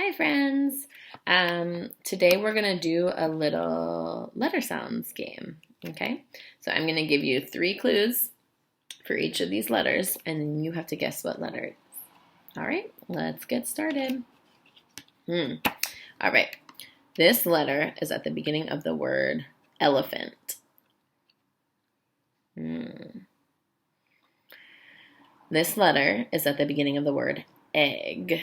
Hi, friends. Today we're going to do a little letter sounds game. Okay, so I'm going to give you 3 clues for each of these letters, and you have to guess what letter it is. All right, let's get started. All right, this letter is at the beginning of the word elephant. This letter is at the beginning of the word egg.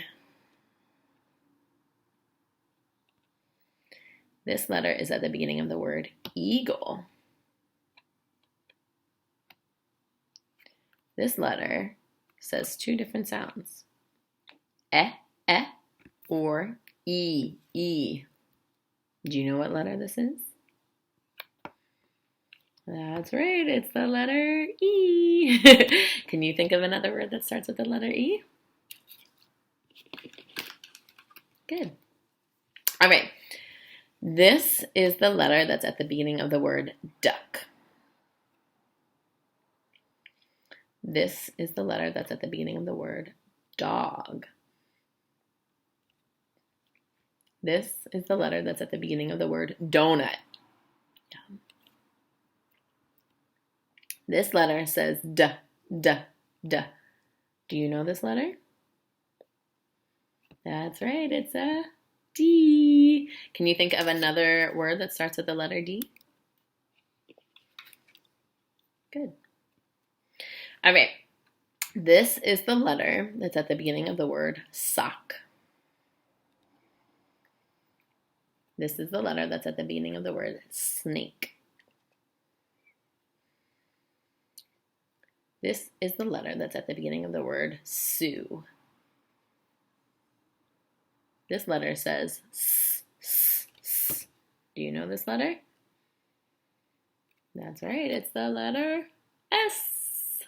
This letter is at the beginning of the word eagle. This letter says 2 different sounds. Eh, or e. Do you know what letter this is? That's right, it's the letter E. Can you think of another word that starts with the letter E? Good. All right. This is the letter that's at the beginning of the word duck. This is the letter that's at the beginning of the word dog. This is the letter that's at the beginning of the word donut. This letter says D. Do you know this letter? That's right, it's a D. Can you think of another word that starts with the letter D? Good. All right. This is the letter that's at the beginning of the word sock. This is the letter that's at the beginning of the word snake. This is the letter that's at the beginning of the word Sue. This letter says S. Do you know this letter? That's right, it's the letter S.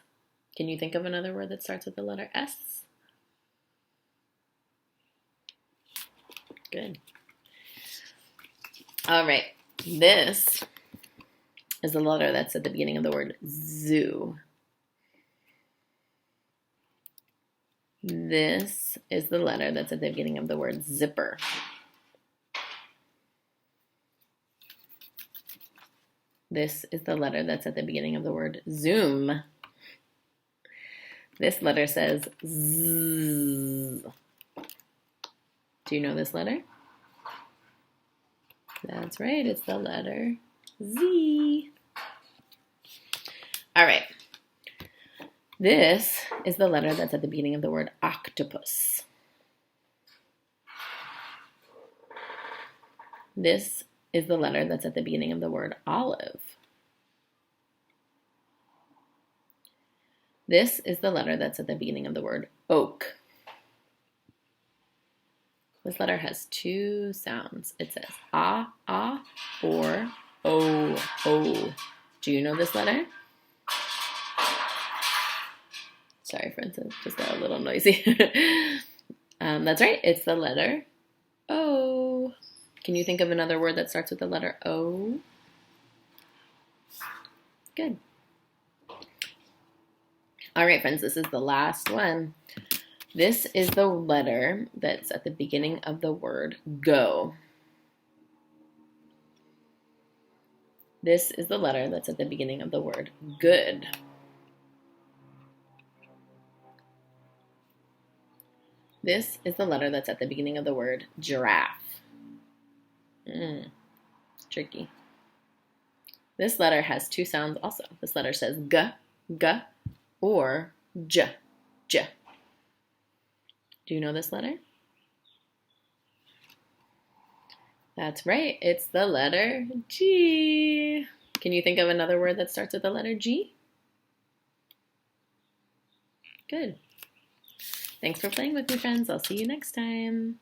Can you think of another word that starts with the letter S? Good. All right, this is the letter that's at the beginning of the word zoo. This is the letter that's at the beginning of the word zipper. This is the letter that's at the beginning of the word zoom. This letter says Z. Do you know this letter? That's right, it's the letter Z. All right. This is the letter that's at the beginning of the word octopus. This is the letter that's at the beginning of the word olive. This is the letter that's at the beginning of the word oak. This letter has 2 sounds. It says ah, or oh. Do you know this letter? Sorry, friends, it's just got a little noisy. That's right, it's the letter O. Can you think of another word that starts with the letter O? Good. All right, friends, this is the last one. This is the letter that's at the beginning of the word go. This is the letter that's at the beginning of the word good. This is the letter that's at the beginning of the word giraffe. Tricky. This letter has 2 sounds also. This letter says g, or j. Do you know this letter? That's right, it's the letter G. Can you think of another word that starts with the letter G? Good. Thanks for playing with me, friends. I'll see you next time.